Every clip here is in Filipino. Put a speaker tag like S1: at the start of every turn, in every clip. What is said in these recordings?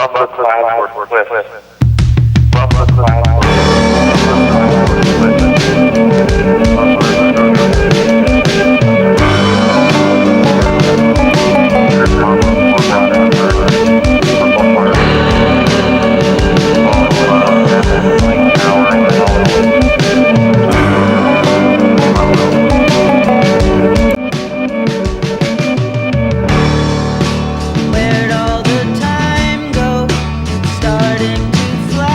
S1: Bumper class for Swift. Bumper class for
S2: Where'd all the time go? It's starting to fly.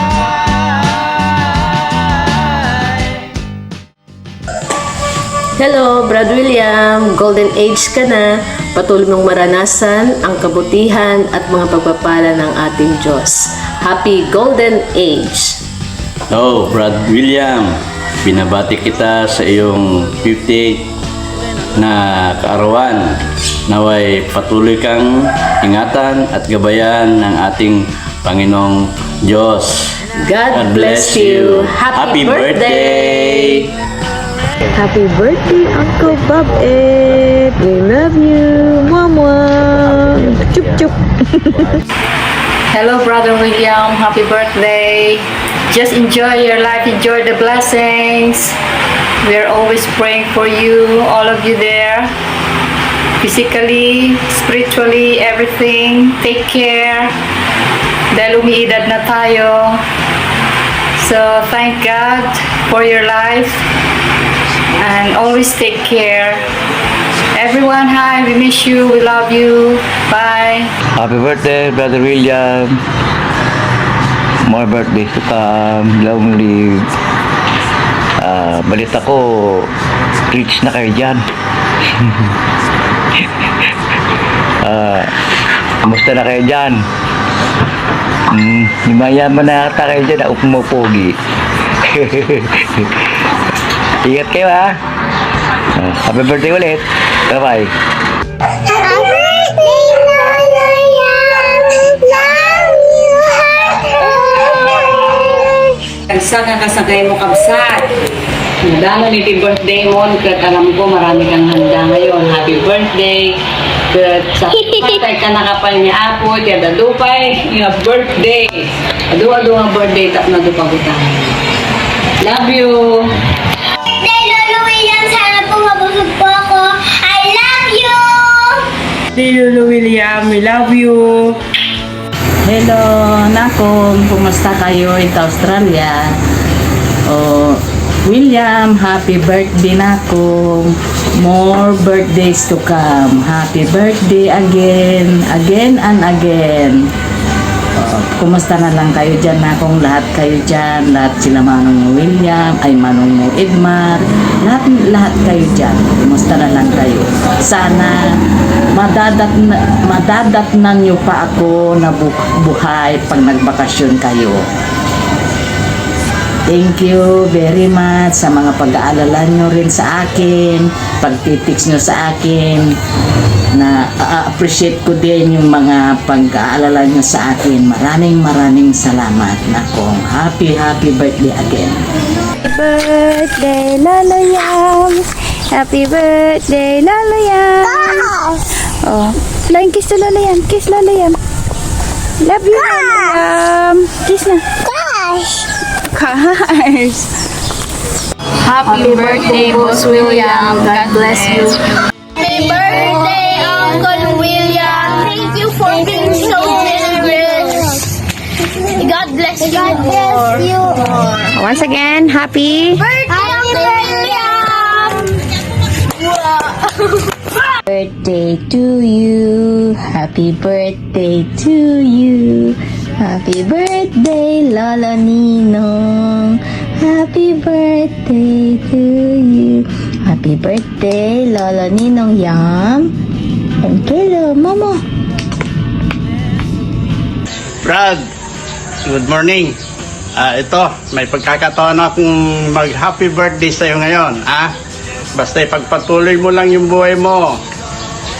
S3: Hello, Brad William! Golden age ka na. Patuloy mong maranasan ang kabutihan at mga pagpapala ng ating Diyos. Happy Golden Age!
S4: Oh, Brad William, binabati kita sa iyong 58 na kaarawan. Naway patuloy kang ingatan at gabayan ng ating Panginoong Diyos.
S3: God bless you! Happy birthday!
S5: Happy birthday, Uncle Bob Ed. We love you. Mwah, mwah. Chup, chup.
S6: Hello, Brother William. Happy birthday. Just enjoy your life. Enjoy the blessings. We're always praying for you, all of you there. Physically, spiritually, everything. Take care. Dahil umiidad na tayo. So, thank God for your life. And always take care. Everyone, hi. We miss you. We love you. Bye.
S7: Happy birthday, Brother William. More birthdays to come. Long live. Balita ko, rich na kayo dyan. Kamusta na kayo dyan? Mayaman na ata kayo dyan. Ako pumopogi. Ingat kayo ha. Happy birthday ulit. Bye-bye.
S6: Kansa ka kasagay mo kabsat. Handa na ni birthday mo. Kat alam ko marami kang handa ngayon. Happy birthday. Kat sa patay ka nakapal niya apo. Kaya dadupay yung birthday. Adu-adu ang birthday. Tap na dupagutang. Love you.
S8: Lolo William, sana po mabusog po ako. I love you!
S6: Lolo William, we love you.
S9: Hello, nakong, kumusta kayo in Australia? Oh, William, happy birthday nakong. More birthdays to come. Happy birthday again, again and again. Oh, kumusta na lang kayo dyan nakong, lahat kayo dyan, lahat sila Manong William, ay Manong Edmar, lahat kayo dyan. Kumusta na lang kayo? Sana madadatnan nyo pa ako na buhay pag nagbakasyon kayo. Thank you very much sa mga pag-aalala nyo rin sa akin, pagtitiks nyo sa akin, na appreciate ko din yung mga pag-aalala nyo sa akin. Maraming salamat nakong. Happy birthday again.
S5: Birthday, Lolo Yam. Happy birthday, Lolo Yam. Oh, flying kiss to Lolo Yam. Kiss Lolo Yam. Love you, Lolo Yam. Kiss na. Cars.
S6: Happy birthday, Boss William. God bless you.
S8: Happy birthday, Uncle William. Thank you for being so generous. God bless you. God bless you.
S5: Once again, happy
S8: Birthday, Uncle William.
S5: birthday to you. Happy birthday to you. Happy birthday, Lolo Ninong. Happy birthday to you. Happy birthday, Lolo Ninong Yam. And hello, Mama.
S10: Brad, good morning. Ito, may pagkakataon akong mag-happy birthday sa'yo ngayon. Basta ipagpatuloy mo lang yung buhay mo.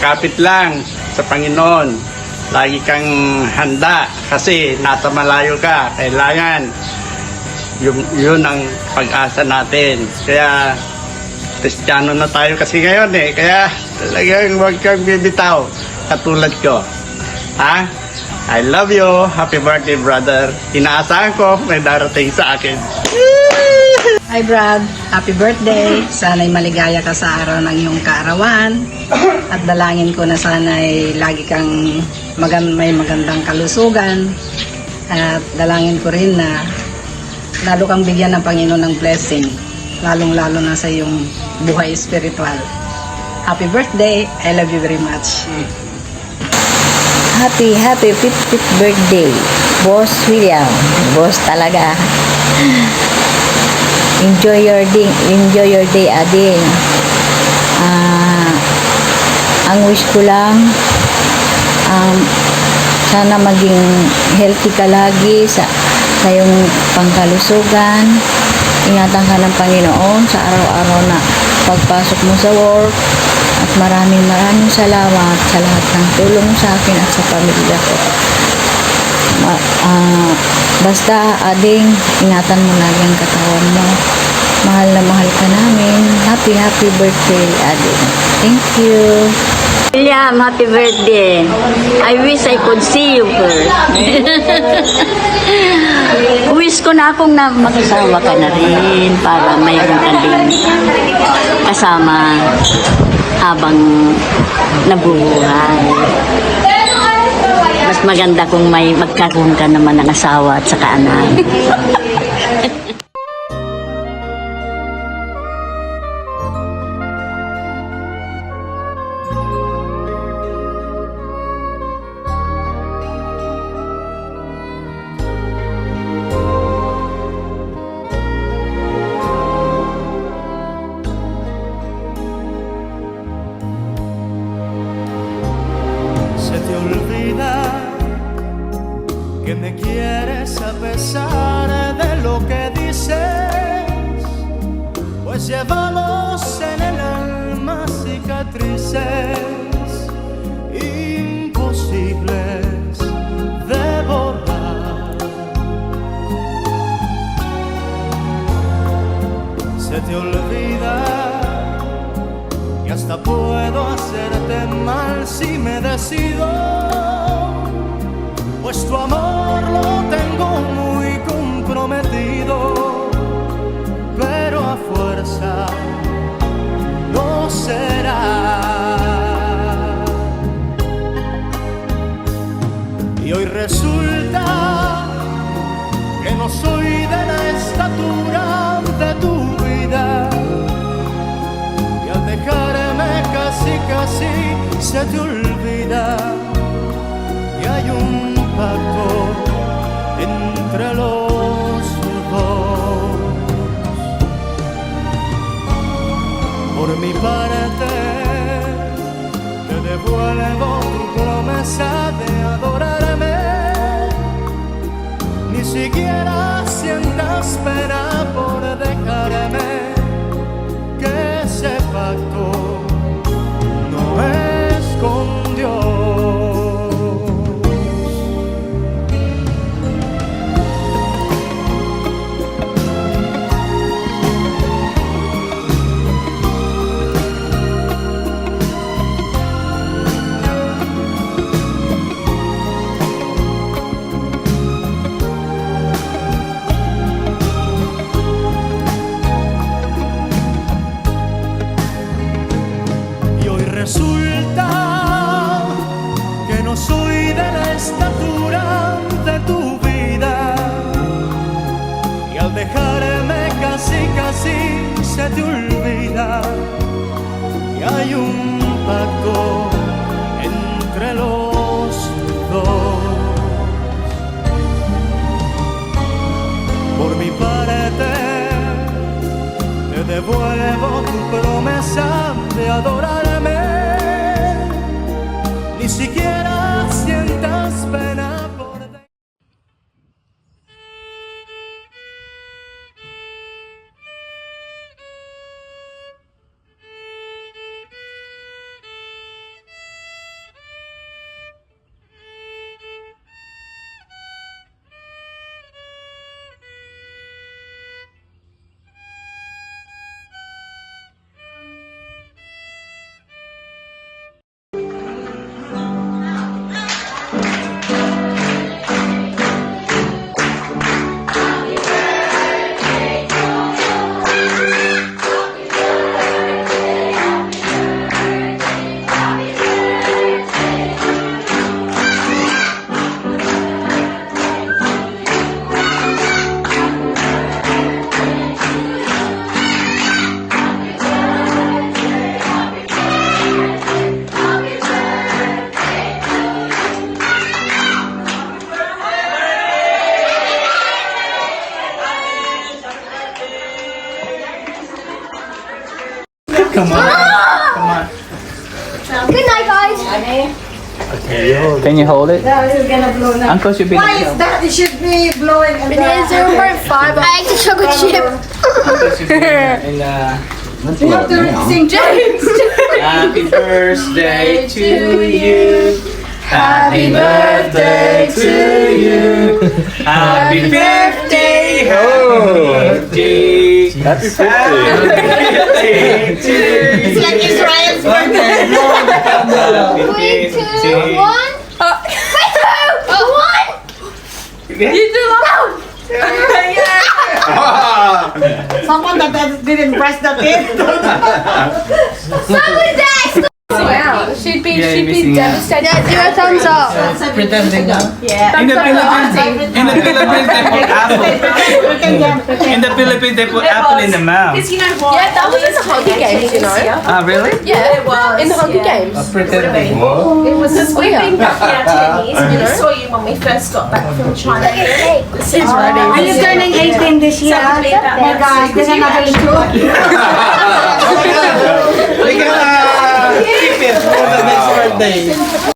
S10: Kapit lang sa Panginoon. Lagi kang handa kasi nasa malayo ka. Kailangan yun ang pag-asa natin. Kaya Kristiyano na tayo kasi ngayon Kaya talagang huwag kang bibitaw katulad ko. I love you. Happy birthday, brother. Inaasahan ko may darating sa akin.
S11: Hi Brad, happy birthday. Sana'y maligaya ka sa araw ng iyong kaarawan. At dalangin ko na sana'y lagi kang may magandang kalusugan. At dalangin ko rin na lalo kang bigyan ng Panginoon ng blessing. Lalong-lalo na sa iyong buhay espiritual. Happy birthday. I love you very much.
S5: Happy 50th birthday, Boss William. Boss talaga. Enjoy your day, ading. Ang wish ko lang, sana maging healthy ka lagi sa iyong pangkalusugan. Ingatan ka ng Panginoon sa araw-araw na pagpasok mo sa work. At maraming salamat sa lahat ng tulong sa akin at sa pamilya ko. Basta, ading, ingatan mo lagi ang katawan mo. Mahal na mahal ka namin. Happy birthday, ading. Thank you.
S12: William, happy birthday. I wish I could see you first. Wish ko na akong mag-asawa ka na rin para mayroon ka din kasama habang nabubuhay. Mas maganda kung may magkaroon ka naman ng asawa at saka anak.
S13: Se te olvida que me quieres a pesar de lo que dices, pues llevamos en el alma cicatrices imposibles de borrar. Se te olvida que hasta puedo hacerte mal si me decido, pues tu amor lo tengo muy comprometido, pero a fuerza no será. Y hoy resulta que no soy de la estatura de tu vida, y al dejarme casi se te olvida que hay un pacto entre los dos. Por mi parte te devuelvo tu promesa de adorarme, ni siquiera sientas pena por dejarme, que ese pacto no es con Dios. Y hoy resulta que no soy de la estatura de tu vida, y al dejarme casi se te olvida que hay un pacto entre los dos. Por mi parte te devuelvo tu promesa de adorarme, ni siquiera sientas pena por
S8: Come on. Good night, guys.
S7: Can you hold it?
S11: It's gonna blow now.
S7: Uncle should be
S11: Why is that? It should be blowing.
S8: It is 0.5. I ate the chocolate chip.
S11: You have to sing James.
S14: Happy birthday to you. Happy birthday to you. Happy birthday. Happy birthday to you.
S8: It's like Israel's birthday. 3, 2, 1. 3, 2, 1.
S11: You do love. Someone that didn't press the kid.
S8: Someone died. Wow, she'd be devastated. Yeah, 0 thumbs up.
S14: Pretending.
S11: Yeah.
S14: In the Philippines, they put apple in the mouth.
S3: Yeah, that was in the Hunger Games, you know.
S14: Ah, really?
S3: Yeah, it was. In the Hunger Games.
S14: Pretending.
S3: It was this weird.
S15: We've been back Vietnamese. We saw you when we first got back from China. This is
S11: Are you turning 18 this year? My God, there's another two.
S14: Keep it for the next birthday.